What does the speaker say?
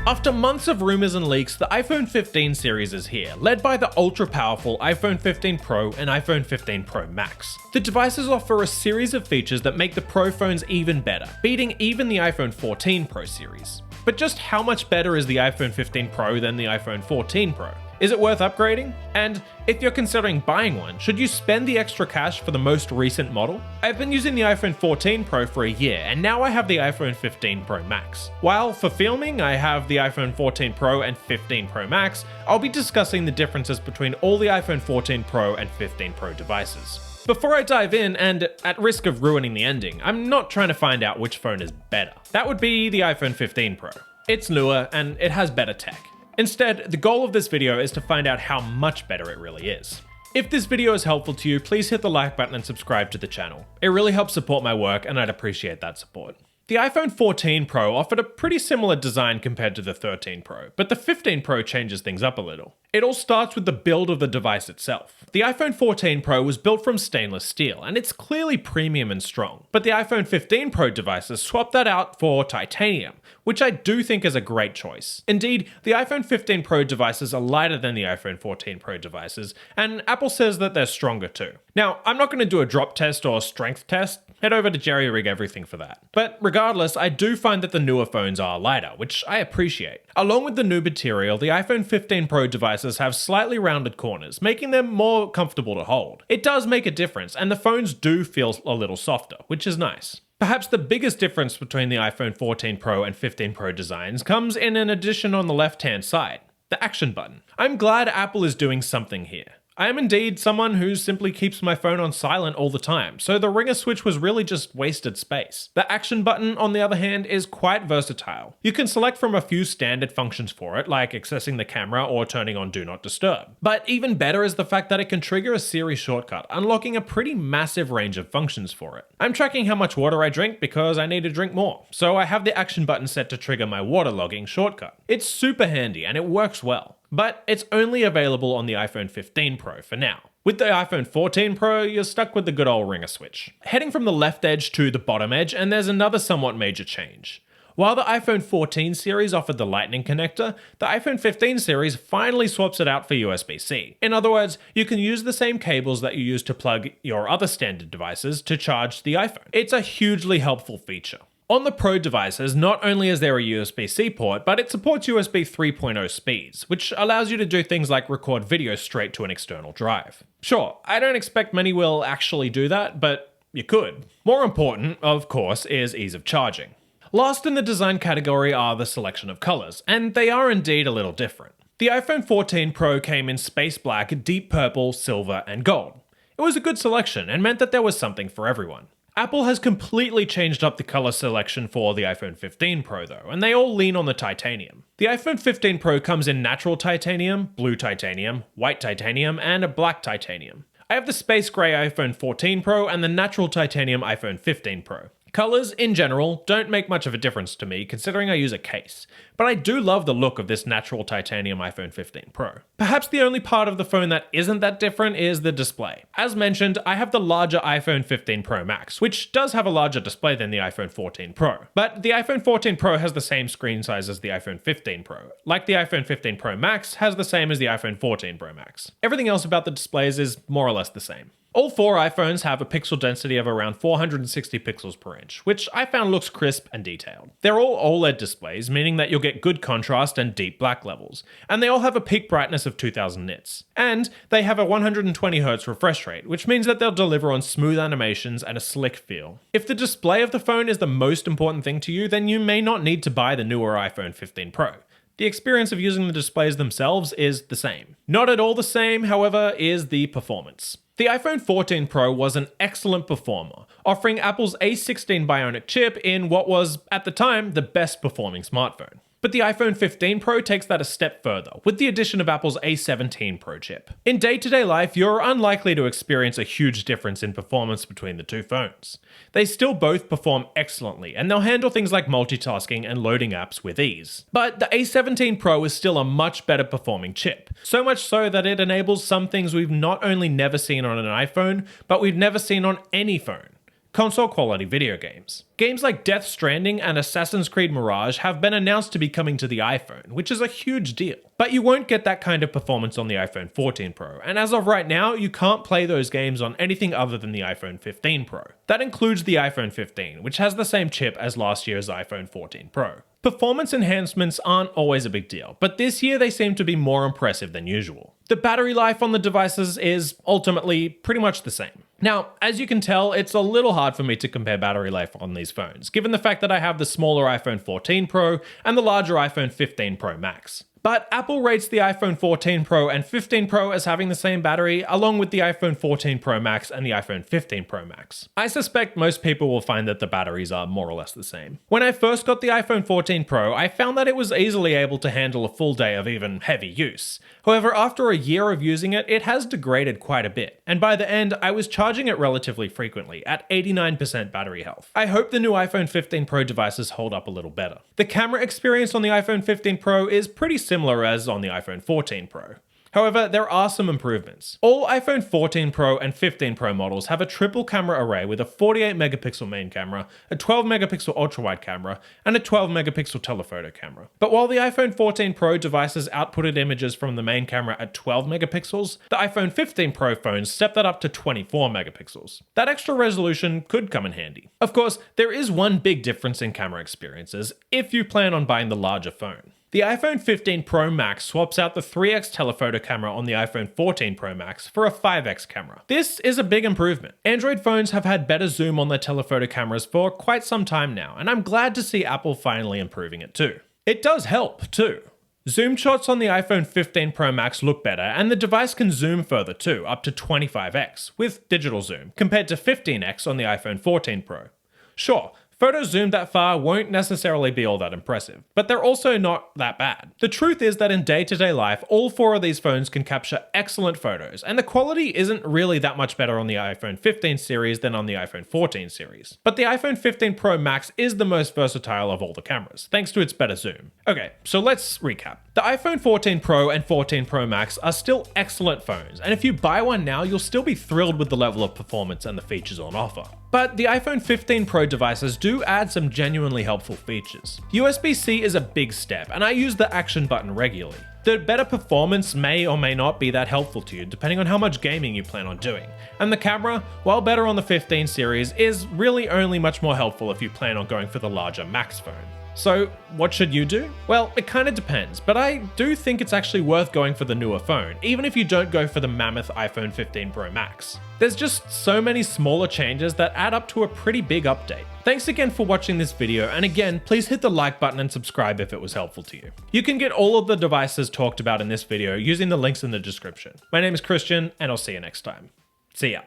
After months of rumors and leaks, the iPhone 15 series is here, led by the ultra-powerful iPhone 15 Pro and iPhone 15 Pro Max. The devices offer a series of features that make the Pro phones even better, beating even the iPhone 14 Pro series. But just how much better is the iPhone 15 Pro than the iPhone 14 Pro? Is it worth upgrading? And if you're considering buying one, should you spend the extra cash for the most recent model? I've been using the iPhone 14 Pro for a year, and now I have the iPhone 15 Pro Max. While for filming, I have the iPhone 14 Pro and 15 Pro Max, I'll be discussing the differences between all the iPhone 14 Pro and 15 Pro devices. Before I dive in, and at risk of ruining the ending, I'm not trying to find out which phone is better. That would be the iPhone 15 Pro. It's newer, and it has better tech. Instead, the goal of this video is to find out how much better it really is. If this video is helpful to you, please hit the like button and subscribe to the channel. It really helps support my work, and I'd appreciate that support. The iPhone 14 Pro offered a pretty similar design compared to the 13 Pro, but the 15 Pro changes things up a little. It all starts with the build of the device itself. The iPhone 14 Pro was built from stainless steel, and it's clearly premium and strong, but the iPhone 15 Pro devices swapped that out for titanium, which I do think is a great choice. Indeed, the iPhone 15 Pro devices are lighter than the iPhone 14 Pro devices, and Apple says that they're stronger too. Now, I'm not going to do a drop test or strength test. Head over to Jerry-Rig Everything for that. But regardless, I do find that the newer phones are lighter, which I appreciate. Along with the new material, the iPhone 15 Pro devices have slightly rounded corners, making them more comfortable to hold. It does make a difference, and the phones do feel a little softer, which is nice. Perhaps the biggest difference between the iPhone 14 Pro and 15 Pro designs comes in an addition on the left-hand side, the action button. I'm glad Apple is doing something here. I am indeed someone who simply keeps my phone on silent all the time, so the ringer switch was really just wasted space. The action button, on the other hand, is quite versatile. You can select from a few standard functions for it, like accessing the camera or turning on Do Not Disturb. But even better is the fact that it can trigger a Siri shortcut, unlocking a pretty massive range of functions for it. I'm tracking how much water I drink because I need to drink more, so I have the action button set to trigger my water logging shortcut. It's super handy and it works well. But it's only available on the iPhone 15 Pro for now. With the iPhone 14 Pro, you're stuck with the good old ringer switch. Heading from the left edge to the bottom edge, and there's another somewhat major change. While the iPhone 14 series offered the Lightning connector, the iPhone 15 series finally swaps it out for USB-C. In other words, you can use the same cables that you use to plug your other standard devices to charge the iPhone. It's a hugely helpful feature. On the Pro devices, not only is there a USB-C port, but it supports USB 3.0 speeds, which allows you to do things like record video straight to an external drive. Sure, I don't expect many will actually do that, but you could. More important, of course, is ease of charging. Last in the design category are the selection of colors, and they are indeed a little different. The iPhone 14 Pro came in space black, deep purple, silver, and gold. It was a good selection and meant that there was something for everyone. Apple has completely changed up the color selection for the iPhone 15 Pro though, and they all lean on the titanium. The iPhone 15 Pro comes in natural titanium, blue titanium, white titanium, and a black titanium. I have the space gray iPhone 14 Pro and the natural titanium iPhone 15 Pro. Colors, in general, don't make much of a difference to me considering I use a case, but I do love the look of this natural titanium iPhone 15 Pro. Perhaps the only part of the phone that isn't that different is the display. As mentioned, I have the larger iPhone 15 Pro Max, which does have a larger display than the iPhone 14 Pro. But the iPhone 14 Pro has the same screen size as the iPhone 15 Pro, like the iPhone 15 Pro Max has the same as the iPhone 14 Pro Max. Everything else about the displays is more or less the same. All four iPhones have a pixel density of around 460 pixels per inch, which I found looks crisp and detailed. They're all OLED displays, meaning that you'll get good contrast and deep black levels, and they all have a peak brightness of 2000 nits. And they have a 120Hz refresh rate, which means that they'll deliver on smooth animations and a slick feel. If the display of the phone is the most important thing to you, then you may not need to buy the newer iPhone 15 Pro. The experience of using the displays themselves is the same. Not at all the same, however, is the performance. The iPhone 14 Pro was an excellent performer, offering Apple's A16 Bionic chip in what was, at the time, the best performing smartphone. But the iPhone 15 Pro takes that a step further, with the addition of Apple's A17 Pro chip. In day-to-day life, you're unlikely to experience a huge difference in performance between the two phones. They still both perform excellently, and they'll handle things like multitasking and loading apps with ease. But the A17 Pro is still a much better performing chip, so much so that it enables some things we've not only never seen on an iPhone, but we've never seen on any phone. console quality video games. Games like Death Stranding and Assassin's Creed Mirage have been announced to be coming to the iPhone, which is a huge deal. But you won't get that kind of performance on the iPhone 14 Pro, and as of right now, you can't play those games on anything other than the iPhone 15 Pro. That includes the iPhone 15, which has the same chip as last year's iPhone 14 Pro. Performance enhancements aren't always a big deal, but this year they seem to be more impressive than usual. The battery life on the devices is ultimately pretty much the same. Now, as you can tell, it's a little hard for me to compare battery life on these phones, given the fact that I have the smaller iPhone 14 Pro and the larger iPhone 15 Pro Max. But Apple rates the iPhone 14 Pro and 15 Pro as having the same battery, along with the iPhone 14 Pro Max and the iPhone 15 Pro Max. I suspect most people will find that the batteries are more or less the same. When I first got the iPhone 14 Pro, I found that it was easily able to handle a full day of even heavy use. However, after a year of using it, it has degraded quite a bit, and by the end, I was charging it relatively frequently, at 89% battery health. I hope the new iPhone 15 Pro devices hold up a little better. The camera experience on the iPhone 15 Pro is pretty similar as on the iPhone 14 Pro. However, there are some improvements. All iPhone 14 Pro and 15 Pro models have a triple camera array with a 48 megapixel main camera, a 12 megapixel ultra-wide camera, and a 12 megapixel telephoto camera. But while the iPhone 14 Pro devices outputted images from the main camera at 12 megapixels, the iPhone 15 Pro phones stepped that up to 24 megapixels. That extra resolution could come in handy. Of course, there is one big difference in camera experiences if you plan on buying the larger phone. The iPhone 15 Pro Max swaps out the 3x telephoto camera on the iPhone 14 Pro Max for a 5x camera. This is a big improvement. Android phones have had better zoom on their telephoto cameras for quite some time now, and I'm glad to see Apple finally improving it too. It does help too. Zoom shots on the iPhone 15 Pro Max look better, and the device can zoom further too, up to 25x, with digital zoom, compared to 15x on the iPhone 14 Pro. Sure, photos zoomed that far won't necessarily be all that impressive, but they're also not that bad. The truth is that in day-to-day life, all four of these phones can capture excellent photos, and the quality isn't really that much better on the iPhone 15 series than on the iPhone 14 series. But the iPhone 15 Pro Max is the most versatile of all the cameras, thanks to its better zoom. Okay, so let's recap. The iPhone 14 Pro and 14 Pro Max are still excellent phones, and if you buy one now, you'll still be thrilled with the level of performance and the features on offer. But the iPhone 15 Pro devices do add some genuinely helpful features. USB-C is a big step, and I use the action button regularly. The better performance may or may not be that helpful to you, depending on how much gaming you plan on doing. And the camera, while better on the 15 series, is really only much more helpful if you plan on going for the larger Max phone. So what should you do? Well, it kind of depends, but I do think it's actually worth going for the newer phone, even if you don't go for the mammoth iPhone 15 Pro Max. There's just so many smaller changes that add up to a pretty big update. Thanks again for watching this video, and again, please hit the like button and subscribe if it was helpful to you. You can get all of the devices talked about in this video using the links in the description. My name is Christian, and I'll see you next time. See ya.